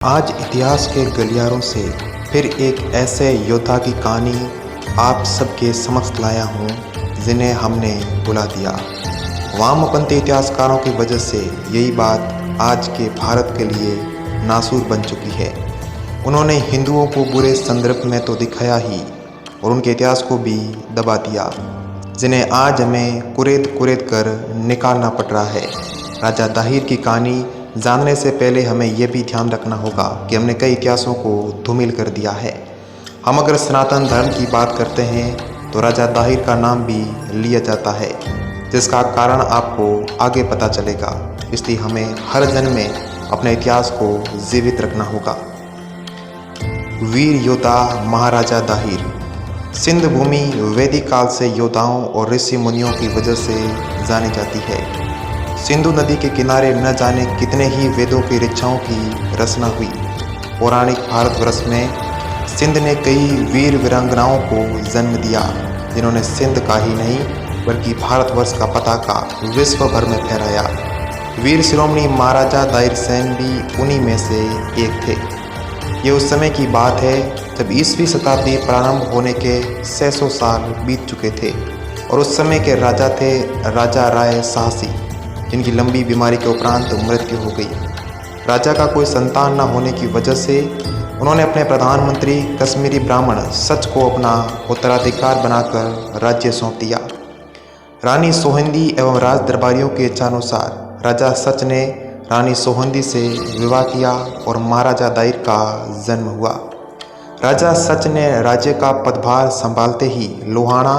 आज इतिहास के गलियारों से फिर एक ऐसे योद्धा की कहानी आप सबके समक्ष लाया हूँ जिन्हें हमने भुला दिया। वामपंथी इतिहासकारों की वजह से यही बात आज के भारत के लिए नासूर बन चुकी है। उन्होंने हिंदुओं को बुरे संदर्भ में तो दिखाया ही और उनके इतिहास को भी दबा दिया, जिन्हें आज हमें कुरेद कुरेद कर निकालना पड़ रहा है। राजा दाहिर की कहानी जानने से पहले हमें यह भी ध्यान रखना होगा कि हमने कई इतिहासों को धूमिल कर दिया है। हम अगर सनातन धर्म की बात करते हैं तो राजा दाहिर का नाम भी लिया जाता है, जिसका कारण आपको आगे पता चलेगा। इसलिए हमें हर जन्म में अपने इतिहास को जीवित रखना होगा। वीर योद्धा महाराजा दाहिर। सिंध भूमि वैदिक काल से योद्धाओं और ऋषि मुनियों की वजह से जानी जाती है। सिंधु नदी के किनारे न जाने कितने ही वेदों की ऋचाओं की रचना हुई। पौराणिक भारतवर्ष में सिंध ने कई वीर वीरांगनाओं को जन्म दिया, जिन्होंने सिंध का ही नहीं बल्कि भारतवर्ष का पताका विश्व भर में फहराया। वीर शिरोमणि महाराजा दाहिर सेन भी उन्हीं में से एक थे। ये उस समय की बात है जब 20वीं शताब्दी प्रारंभ होने के 600 साल बीत चुके थे और उस समय के राजा थे राजा राय साहसी, जिनकी लंबी बीमारी के उपरांत मृत्यु हो गई। राजा का कोई संतान न होने की वजह से उन्होंने अपने प्रधानमंत्री कश्मीरी ब्राह्मण सच को अपना उत्तराधिकार बनाकर राज्य सौंप दिया। रानी सोहिंदी एवं राज दरबारियों की इच्छानुसार राजा सच ने रानी सोहिंदी से विवाह किया और महाराजा दाहिर का जन्म हुआ। राजा सच ने राज्य का पदभार संभालते ही लोहाना,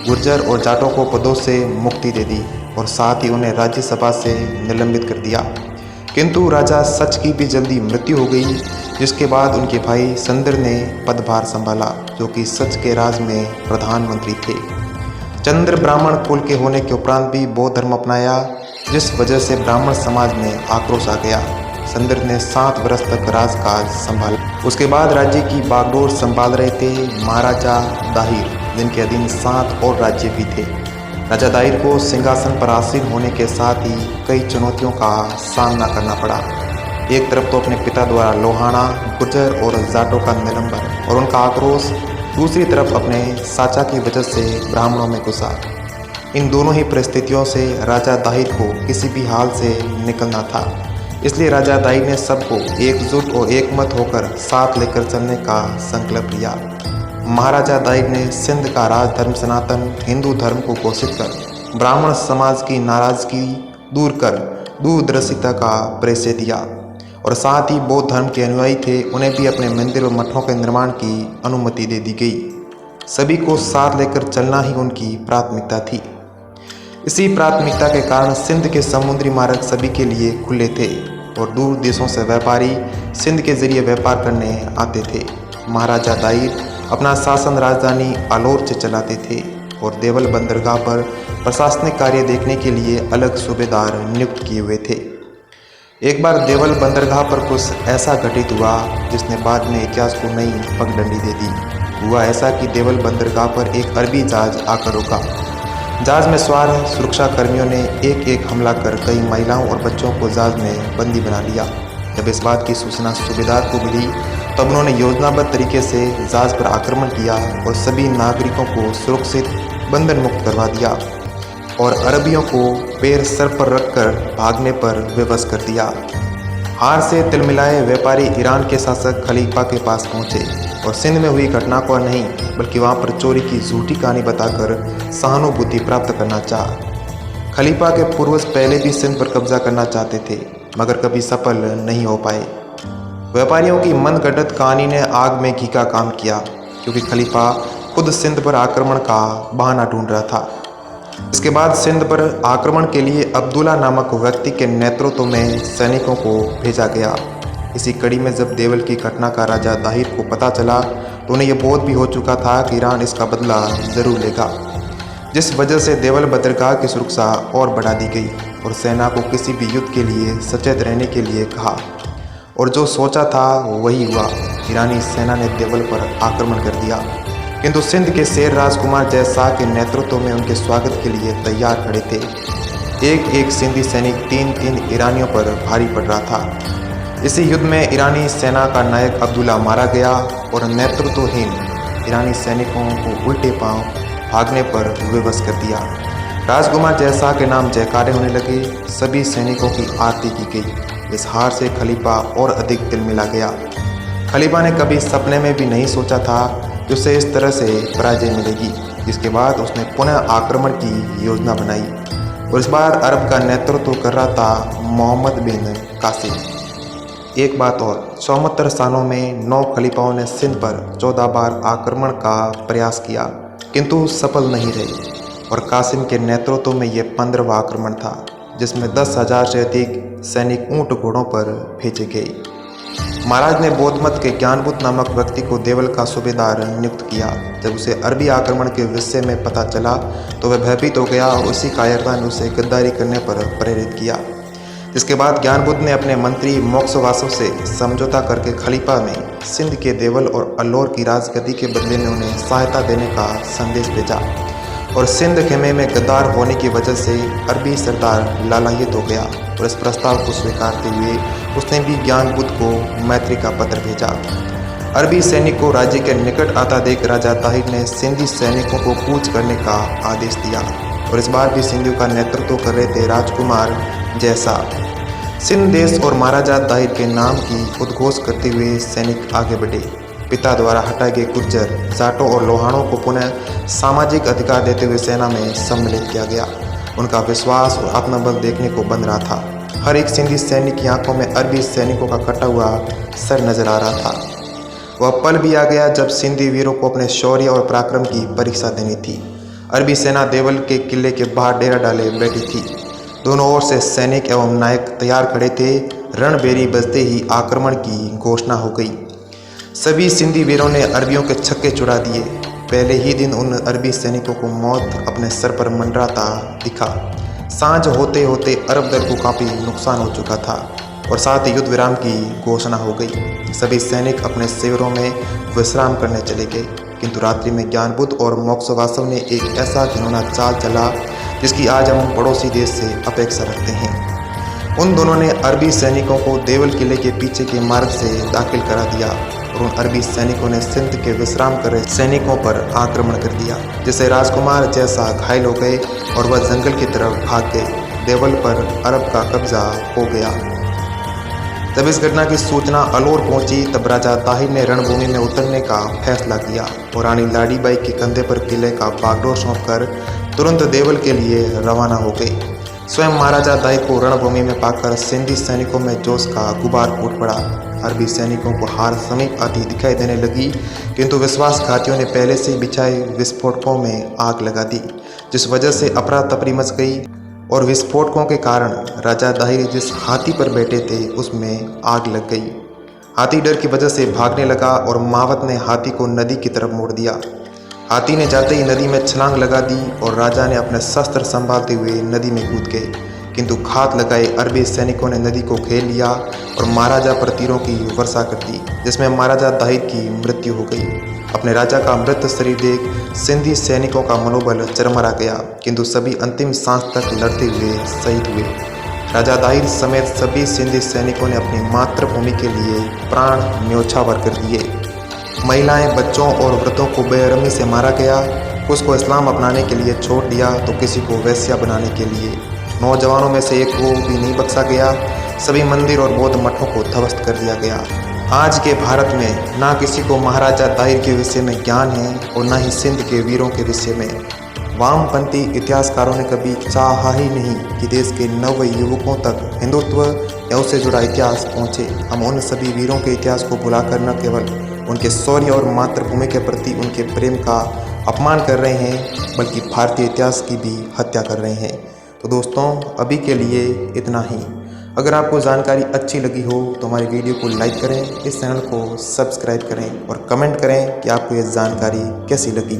गुर्जर और जाटों को पदों से मुक्ति दे दी और साथ ही उन्हें राज्यसभा से निलंबित कर दिया। किंतु राजा सच की भी जल्दी मृत्यु हो गई, जिसके बाद उनके भाई संदर ने पदभार संभाला, जो कि सच के राज में प्रधानमंत्री थे। चंद्र ब्राह्मण कुल के होने के उपरांत भी बौद्ध धर्म अपनाया, जिस वजह से ब्राह्मण समाज में आक्रोश आ गया। संदर ने 7 वर्ष तक राजकाज संभाला। उसके बाद राज्य की बागडोर संभाल रहे थे महाराजा दाहिर, जिनके अधीन 7 और राज्य भी थे। राजा दाहिर को सिंहासन पर आसीन होने के साथ ही कई चुनौतियों का सामना करना पड़ा। एक तरफ तो अपने पिता द्वारा लोहाना, गुर्जर और जाटों का निलंबन और उनका आक्रोश, दूसरी तरफ अपने साचा की वजह से ब्राह्मणों में गुस्सा। इन दोनों ही परिस्थितियों से राजा दाहिर को किसी भी हाल से निकलना था। इसलिए राजा दाहिर ने सबको एकजुट और एकमत होकर साथ लेकर चलने का संकल्प लिया। महाराजा दाहिर ने सिंध का राज धर्म सनातन हिंदू धर्म को घोषित कर ब्राह्मण समाज की नाराजगी दूर कर दूरदर्शिता का परिचय दिया और साथ ही बौद्ध धर्म के अनुयायी थे, उन्हें भी अपने मंदिर व मठों के निर्माण की अनुमति दे दी गई। सभी को साथ लेकर चलना ही उनकी प्राथमिकता थी। इसी प्राथमिकता के कारण सिंध के समुद्री मार्ग सभी के लिए खुले थे और दूर देशों से व्यापारी सिंध के जरिए व्यापार करने आते थे। महाराजा दाहिर अपना शासन राजधानी आलोर से चलाते थे और देवल बंदरगाह पर प्रशासनिक कार्य देखने के लिए अलग सूबेदार नियुक्त किए हुए थे। एक बार देवल बंदरगाह पर कुछ ऐसा घटित हुआ जिसने बाद में इतिहास को नई पगडंडी दे दी। हुआ ऐसा कि देवल बंदरगाह पर एक अरबी जहाज आकर रुका। जहाज में सवार सुरक्षा कर्मियों ने एक हमला कर कई महिलाओं और बच्चों को जहाज में बंदी बना लिया। जब इस बात की सूचना सूबेदार को मिली तब उन्होंने योजनाबद्ध तरीके से जहाज पर आक्रमण किया और सभी नागरिकों को सुरक्षित बंधन मुक्त करवा दिया और अरबियों को पैर सर पर रखकर भागने पर विवश कर दिया। हार से तिलमिलाए व्यापारी ईरान के शासक खलीफा के पास पहुंचे और सिंध में हुई घटना को नहीं बल्कि वहां पर चोरी की झूठी कहानी बताकर सहानुभूति प्राप्त करना चाहा। खलीफा के पूर्वज पहले भी सिंध पर कब्जा करना चाहते थे मगर कभी सफल नहीं हो पाए। व्यापारियों की मनगढ़ंत कहानी ने आग में घी का काम किया, क्योंकि खलीफा खुद सिंध पर आक्रमण का बहाना ढूंढ रहा था। इसके बाद सिंध पर आक्रमण के लिए अब्दुल्ला नामक व्यक्ति के नेतृत्व में सैनिकों को भेजा गया। इसी कड़ी में जब देवल की घटना का राजा दाहिर को पता चला तो उन्हें यह बोध भी हो चुका था कि ईरान इसका बदला जरूर लेगा, जिस वजह से देवल बंदरगाह की सुरक्षा और बढ़ा दी गई और सेना को किसी भी युद्ध के लिए सचेत रहने के लिए कहा और जो सोचा था वही हुआ। ईरानी सेना ने देवल पर आक्रमण कर दिया, किंतु सिंध के शेर राजकुमार जय शाह के नेतृत्व में उनके स्वागत के लिए तैयार खड़े थे। एक सिंधी सैनिक 3 ईरानियों पर भारी पड़ रहा था। इसी युद्ध में ईरानी सेना का नायक अब्दुल्ला मारा गया और नेतृत्वहीन ईरानी सैनिकों को उल्टे पांव भागने पर विवश कर दिया। राजकुमार जयशाह के नाम जयकारे होने लगे। सभी सैनिकों की आरती की गई। इस हार से खलीफा और अधिक तिलमिला गया। खलीफा ने कभी सपने में भी नहीं सोचा था कि उसे इस तरह से पराजय मिलेगी। इसके बाद उसने पुनः आक्रमण की योजना बनाई और इस बार अरब का नेतृत्व कर रहा था मोहम्मद बिन कासिम। एक बात और, 74 सालों में 9 खलीफाओं ने सिंध पर 14 बार आक्रमण का प्रयास किया किंतु सफल नहीं रहे और कासिम के नेतृत्व में यह 15वां आक्रमण था जिसमें 10,000 से अधिक सैनिक ऊंट घोड़ों पर भेजे गए। महाराज ने बौद्ध मत के ज्ञानबुद्ध नामक व्यक्ति को देवल का सूबेदार नियुक्त किया। जब उसे अरबी आक्रमण के विषय में पता चला तो वह भयभीत हो गया और उसी कायरता ने उसे गद्दारी करने पर प्रेरित किया। इसके बाद ज्ञानबुद्ध ने अपने मंत्री मोक्षवासव से समझौता करके खलीफा में सिंध के देवल और अल्लौर की राजगद्दी के बदले में उन्हें सहायता देने का संदेश भेजा और सिंध खेमे में गद्दार होने की वजह से अरबी सरदार लालायित हो गया और इस प्रस्ताव को स्वीकारते हुए उसने भी ज्ञानबुद्ध को मैत्री का पत्र भेजा। अरबी सैनिक को राज्य के निकट आता देख राजा ताहिर ने सिंधी सैनिकों को कूच करने का आदेश दिया और इस बार भी सिंधियों का नेतृत्व कर रहे थे राजकुमार जयशाह। सिंध देश और महाराजा ताहिर के नाम की उद्घोष करते हुए सैनिक आगे बढ़े। पिता द्वारा हटाए गए गुर्जर, जाटों और लोहानों को पुनः सामाजिक अधिकार देते हुए सेना में सम्मिलित किया गया। उनका विश्वास और आत्मबल देखने को बन रहा था। हर एक सिंधी सैनिक की आंखों में अरबी सैनिकों का कटा हुआ सर नजर आ रहा था। वह पल भी आ गया जब सिंधी वीरों को अपने शौर्य और पराक्रम की परीक्षा देनी थी। अरबी सेना देवल के किले के बाहर डेरा डाले बैठी थी। दोनों ओर से सैनिक एवं नायक तैयार खड़े थे। रणबेरी बजते ही आक्रमण की घोषणा हो गई। सभी सिंधी वीरों ने अरबियों के छक्के छुड़ा दिए। पहले ही दिन उन अरबी सैनिकों को मौत अपने सर पर मंडराता दिखा। सांझ होते होते अरब दल को काफ़ी नुकसान हो चुका था और साथ ही युद्ध विराम की घोषणा हो गई। सभी सैनिक अपने शिविरों में विश्राम करने चले गए किंतु रात्रि में ज्ञानबुद्ध और मोक्षवासव ने एक ऐसा घिनौना चाल चला जिसकी आज हम पड़ोसी देश से अपेक्षा रखते हैं। उन दोनों ने अरबी सैनिकों को देवल किले के पीछे के मार्ग से दाखिल करा दिया और उन अरबी सैनिकों ने सिंध के विश्राम कर रहे सैनिकों पर आक्रमण कर दिया, जिससे राजकुमार जयशाह घायल हो गए और वह जंगल की तरफ भाग गए। देवल पर अरब का कब्जा हो गया। जब इस घटना की सूचना अल्लौर पहुंची तब राजा ताहिर ने रणभूमि में उतरने का फैसला किया और रानी लाडी बाई के कंधे पर किले का बागडोर सौंपकर तुरंत देवल के लिए रवाना हो गई। स्वयं महाराजा ताहिर को रणभूमि में पाकर सिंधी सैनिकों में जोश का गुबार फूट पड़ा। अरबी सैनिकों को हार समीप आती दिखाई देने लगी किंतु विश्वासघातियों ने पहले से बिछाए विस्फोटकों में आग लगा दी, जिस वजह से अफरा तफरी मच गई और विस्फोटकों के कारण राजा ताहिर जिस हाथी पर बैठे थे उसमें आग लग गई। हाथी डर की वजह से भागने लगा और मावत ने हाथी को नदी की तरफ मोड़ दिया। हाथी ने जाते ही नदी में छलांग लगा दी और राजा ने अपने शस्त्र संभालते हुए नदी में कूद गए किंतु घात लगाए अरबी सैनिकों ने नदी को घेर लिया और महाराजा पर तीरों की वर्षा कर दी, जिसमें महाराजा ताहिर की मृत्यु हो गई। अपने राजा का मृत शरीर देख सिंधी सैनिकों का मनोबल चरमरा गया किंतु सभी अंतिम सांस तक लड़ते हुए शहीद हुए। राजा ताहिर समेत सभी सिंधी सैनिकों ने अपनी मातृभूमि के लिए प्राण न्योछावर कर दिए। महिलाएं, बच्चों और वृद्धों को बेरहमी से मारा गया। कुछ को इस्लाम अपनाने के लिए छोड़ दिया तो किसी को वेश्या बनाने के लिए। नौजवानों में से एक को भी नहीं बख्शा गया। सभी मंदिर और बौद्ध मठों को ध्वस्त कर दिया गया। आज के भारत में ना किसी को महाराजा ताहिर के विषय में ज्ञान है और ना ही सिंध के वीरों के विषय में। वामपंथी इतिहासकारों ने कभी चाहा ही नहीं कि देश के नव युवकों तक हिंदुत्व या उससे जुड़ा इतिहास पहुँचे। हम उन सभी वीरों के इतिहास को भुलाकर न केवल उनके शौर्य और मातृभूमि के प्रति उनके प्रेम का अपमान कर रहे हैं बल्कि भारतीय इतिहास की भी हत्या कर रहे हैं। तो दोस्तों, अभी के लिए इतना ही। अगर आपको जानकारी अच्छी लगी हो तो हमारी वीडियो को लाइक करें, इस चैनल को सब्सक्राइब करें और कमेंट करें कि आपको ये जानकारी कैसी लगी।